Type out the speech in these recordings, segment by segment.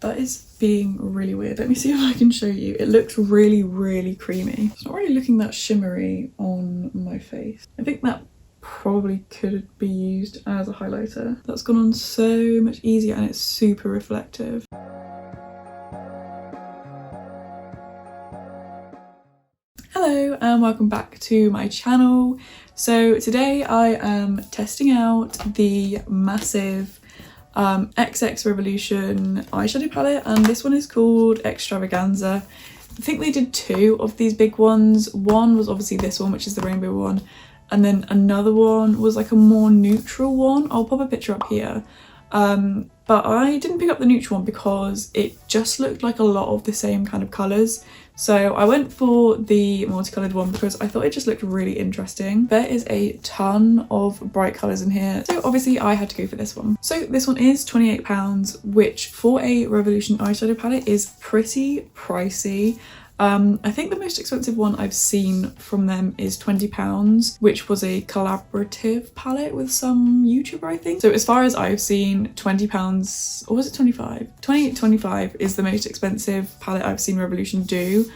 That is being really weird. Let me see if I can show you. It looks really, really creamy. It's not really looking that shimmery on my face. I think that probably could be used as a highlighter. That's gone on so much easier and it's super reflective. Hello and welcome back to my channel. So today I am testing out the massive Xxrevolution eyeshadow palette, and this one is called Xxtravaganza. I think they did two of these big ones. One was obviously this one, which is the rainbow one, and then another one was like a more neutral one. I'll pop a picture up here. But I didn't pick up the neutral one because it just looked like a lot of the same kind of colours. So I went for the multicoloured one because I thought it just looked really interesting. There is a ton of bright colours in here, so obviously I had to go for this one. So this one is £28, which for a Revolution eyeshadow palette is pretty pricey. I think the most expensive one I've seen from them is £20, which was a collaborative palette with some YouTuber, I think. So as far as I've seen, £20, or was it 25? 25 is the most expensive palette I've seen Revolution do.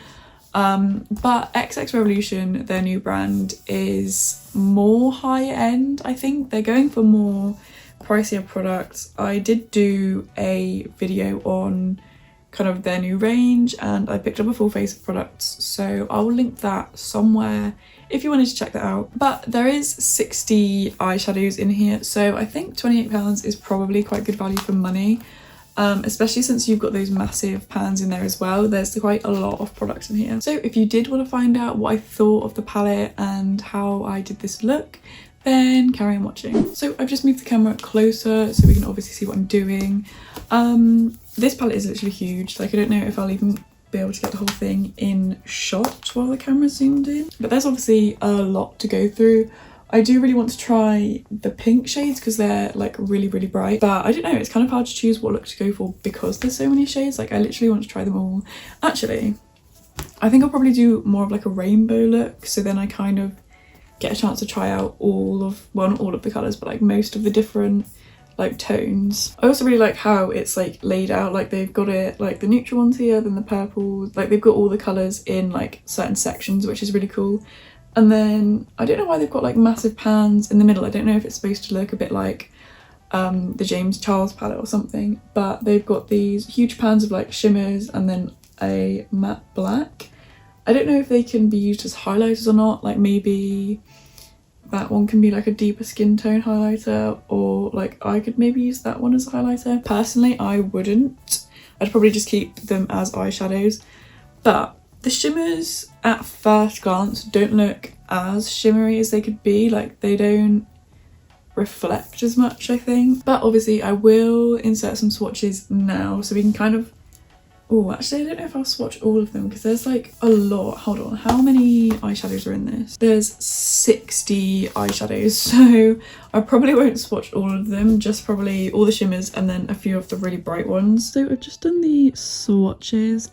But Xxrevolution, their new brand, is more high end, I think. They're going for more pricier products. I did do a video on kind of their new range and I picked up a full face of products, so I'll link that somewhere if you wanted to check that out. But there is 60 eyeshadows in here, so I think £28 is probably quite good value for money, especially since you've got those massive pans in there as well. There's quite a lot of products in here. So if you did want to find out what I thought of the palette and how I did this look, then carry on watching. So I've just moved the camera closer so we can obviously see what I'm doing. This palette is literally huge. Like, I don't know if I'll even be able to get the whole thing in shot while the camera's zoomed in. But there's obviously a lot to go through. I do really want to try the pink shades because they're like really, really bright. But I don't know, it's kind of hard to choose what look to go for because there's so many shades. Like, I literally want to try them all. Actually, I think I'll probably do more of like a rainbow look, so then I kind of get a chance to try out all of, well, not all of the colours, but like most of the different like tones. I also really like how it's like laid out. Like, they've got it like the neutral ones here, then the purple, like they've got all the colours in like certain sections, which is really cool. And then I don't know why they've got like massive pans in the middle. I don't know if it's supposed to look a bit like the James Charles palette or something, but they've got these huge pans of like shimmers and then a matte black. I don't know if they can be used as highlighters or not. Like, maybe that one can be like a deeper skin tone highlighter, or like I could maybe use that one as a highlighter. Personally, I wouldn't. I'd probably just keep them as eyeshadows. But the shimmers at first glance don't look as shimmery as they could be. Like, they don't reflect as much, I think. But obviously I will insert some swatches now so we can kind of, oh, actually I don't know if I'll swatch all of them because there's like a lot. Hold on, how many eyeshadows are in this? There's 60 eyeshadows, so I probably won't swatch all of them, just probably all the shimmers and then a few of the really bright ones. So I've just done the swatches.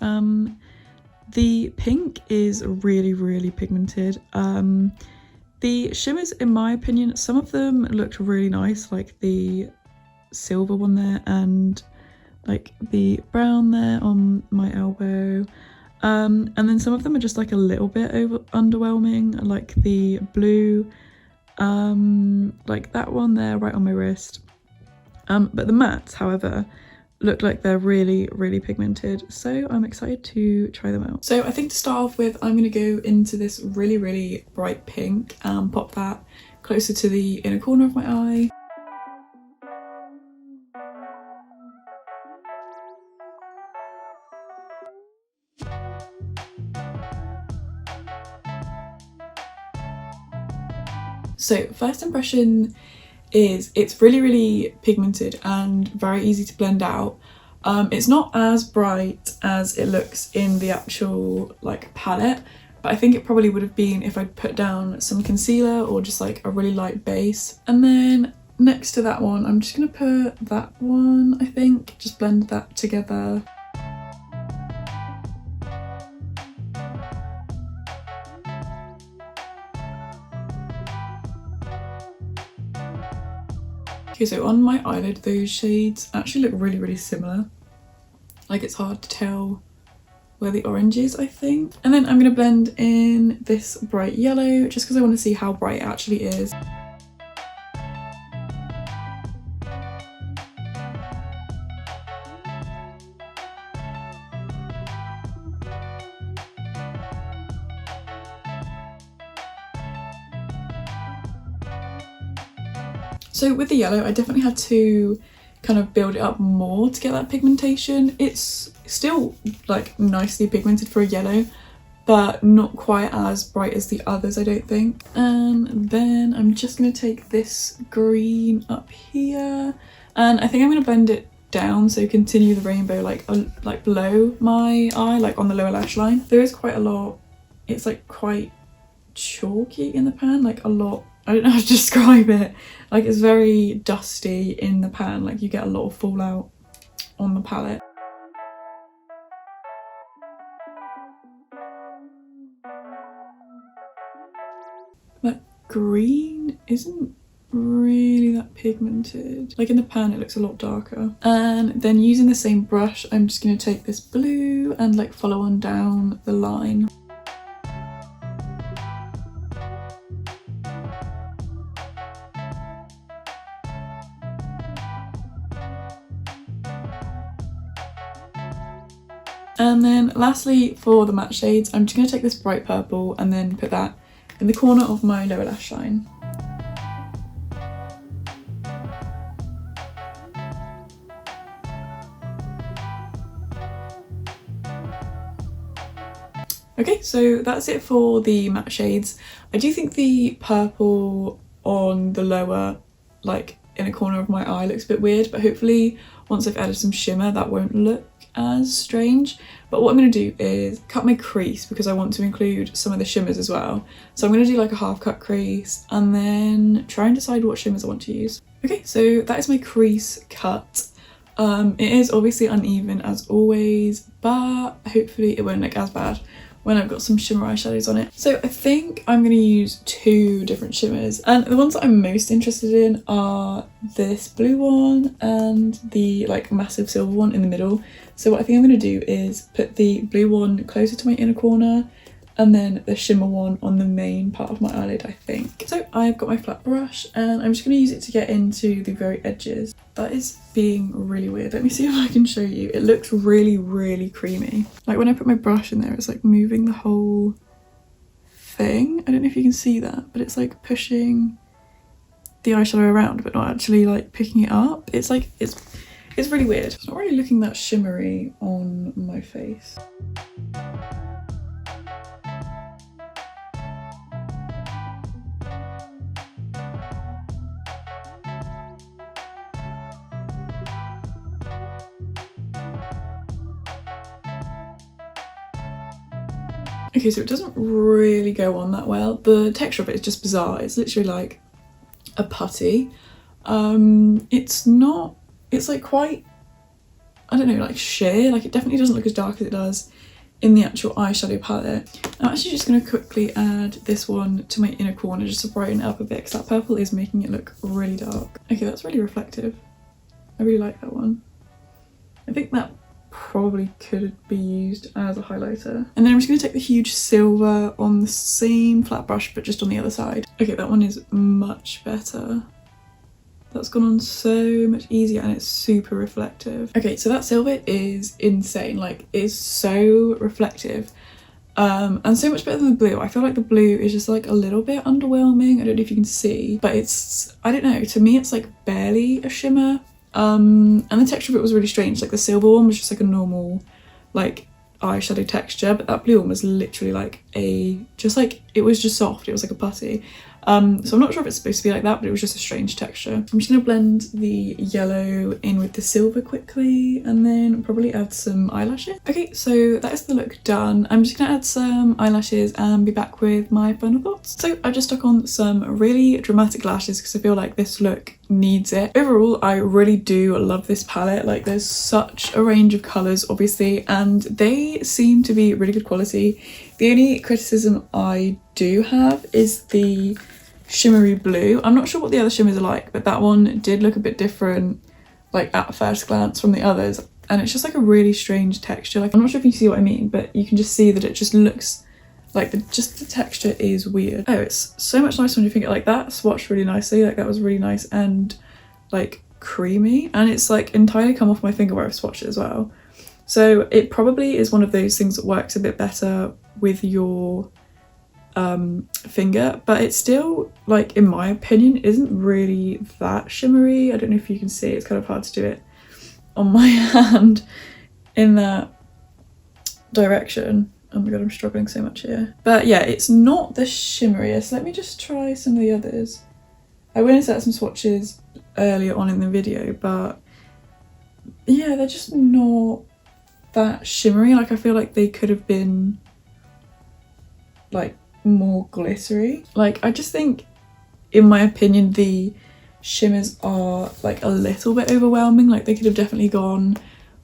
The pink is really, really pigmented. The shimmers, in my opinion, some of them looked really nice, like the silver one there and like the brown there on my elbow, and then some of them are just like a little bit underwhelming, like the blue, like that one there right on my wrist. But the mattes, however, look like they're really, really pigmented, so I'm excited to try them out. So I think to start off with, I'm going to go into this really, really bright pink and pop that closer to the inner corner of my eye. So first impression is it's really, really pigmented and very easy to blend out. It's not as bright as it looks in the actual like palette, but I think it probably would have been if I'd put down some concealer or just like a really light base. And then next to that one, I'm just gonna put that one, I think, just blend that together. Okay, so on my eyelid, those shades actually look really, really similar. like it's hard to tell where the orange is, I think. And then I'm going to blend in this bright yellow just because I want to see how bright it actually is. So with the yellow, I definitely had to kind of build it up more to get that pigmentation. It's still like nicely pigmented for a yellow, but not quite as bright as the others, I don't think. And then I'm just going to take this green up here, and I think I'm going to blend it down, so continue the rainbow like below my eye, like on the lower lash line. There is quite a lot, it's like quite chalky in the pan, like a lot, I don't know how to describe it, like it's very dusty in the pan, like you get a lot of fallout on the palette. That green isn't really that pigmented, like in the pan it looks a lot darker. And then using the same brush, I'm just going to take this blue and like follow on down the line. And then lastly, for the matte shades, I'm just going to take this bright purple and then put that in the corner of my lower lash line. Okay, so that's it for the matte shades. I do think the purple on the lower, like in a corner of my eye, looks a bit weird, but hopefully once I've added some shimmer that won't look as strange. But what I'm going to do is cut my crease because I want to include some of the shimmers as well. So I'm going to do like a half cut crease and then try and decide what shimmers I want to use. Okay, so that is my crease cut. It is obviously uneven as always, but hopefully it won't look as bad when I've got some shimmer eyeshadows on it. So I think I'm going to use two different shimmers, and the ones that I'm most interested in are this blue one and the like massive silver one in the middle. So what I think I'm going to do is put the blue one closer to my inner corner and then the shimmer one on the main part of my eyelid, I think. So I've got my flat brush and I'm just going to use it to get into the very edges. That is being really weird. Let me see if I can show you. It looks really, really creamy. Like when I put my brush in there, it's like moving the whole thing. I don't know if you can see that, but it's like pushing the eyeshadow around, but not actually like picking it up. It's like, it's really weird. It's not really looking that shimmery on my face. Okay, so it doesn't really go on that well. The texture of it is just bizarre. It's literally like a putty. It's like quite, I don't know, like sheer. Like it definitely doesn't look as dark as it does in the actual eyeshadow palette. I'm actually just going to quickly add this one to my inner corner just to brighten it up a bit, because that purple is making it look really dark. Okay, that's really reflective. I really like that one. I think that probably could be used as a highlighter. And then I'm just going to take the huge silver on the same flat brush but just on the other side. Okay, that one is much better. That's gone on so much easier and it's super reflective. Okay, so that silver is insane. Like, it's so reflective and so much better than the blue. I feel like the blue is just like a little bit underwhelming. I don't know if you can see, but it's, I don't know, to me it's like barely a shimmer. And the texture of it was really strange. Like the silver one was just like a normal like eyeshadow texture, but that blue one was literally like it was just soft. It was like a putty. So I'm not sure if it's supposed to be like that, but it was just a strange texture. I'm just gonna blend the yellow in with the silver quickly and then probably add some eyelashes. Okay, so that is the look done. I'm just gonna add some eyelashes and be back with my final thoughts. So I've just stuck on some really dramatic lashes because I feel like this look needs it. Overall, I really do love this palette. Like, there's such a range of colours, obviously, and they seem to be really good quality. The only criticism I do have is the shimmery blue. I'm not sure what the other shimmers are like, but that one did look a bit different, like at first glance, from the others. and it's just like a really strange texture. Like, I'm not sure if you see what I mean, but you can just see that it just looks like the texture is weird. Oh, it's so much nicer when you think it like that. Swatched really nicely, like that was really nice and like creamy, and it's like entirely come off my finger where I've swatched it as well. So it probably is one of those things that works a bit better with your finger, but it's still, like, in my opinion, isn't really that shimmery. I don't know if you can see, it's kind of hard to do it on my hand in that direction. Oh my god, I'm struggling so much here. But yeah, it's not the shimmeriest. Let me just try some of the others. I went and set some swatches earlier on in the video, but yeah, they're just not that shimmery. Like, I feel like they could have been like more glittery. Like, I just think, in my opinion, the shimmers are like a little bit overwhelming. Like, they could have definitely gone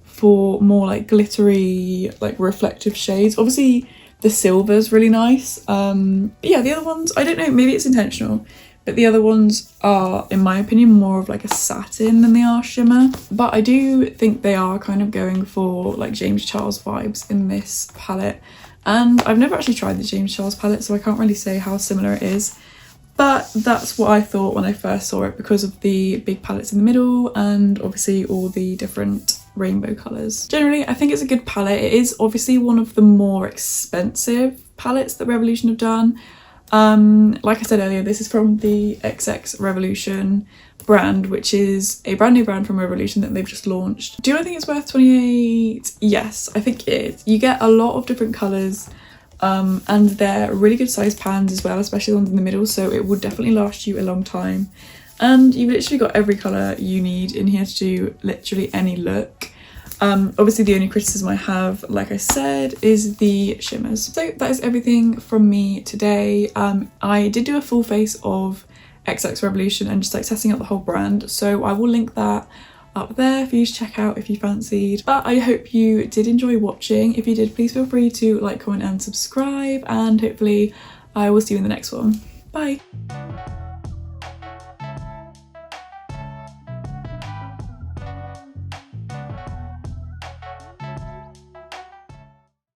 for more like glittery, like reflective shades. Obviously the silver's really nice, but yeah, the other ones, I don't know, maybe it's intentional, but the other ones are, in my opinion, more of like a satin than they are shimmer. But I do think they are kind of going for like James Charles vibes in this palette, and I've never actually tried the James Charles palette, so I can't really say how similar it is, but that's what I thought when I first saw it, because of the big palettes in the middle and obviously all the different rainbow colours. Generally, I think it's a good palette. It is obviously one of the more expensive palettes that Revolution have done. Like I said earlier, this is from the xxrevolution brand, which is a brand new brand from Revolution that they've just launched. Do I think it's worth 28? Yes, I think it is. You get a lot of different colours, and they're really good sized pans as well, especially the ones in the middle, so it would definitely last you a long time. And you've literally got every colour you need in here to do literally any look. Obviously the only criticism I have, like I said, is the shimmers. So that is everything from me today. I did do a full face of xxrevolution and just like testing out the whole brand, so I will link that up there for you to check out if you fancied. But I hope you did enjoy watching. If you did, please feel free to like, comment and subscribe, and hopefully I will see you in the next one. Bye!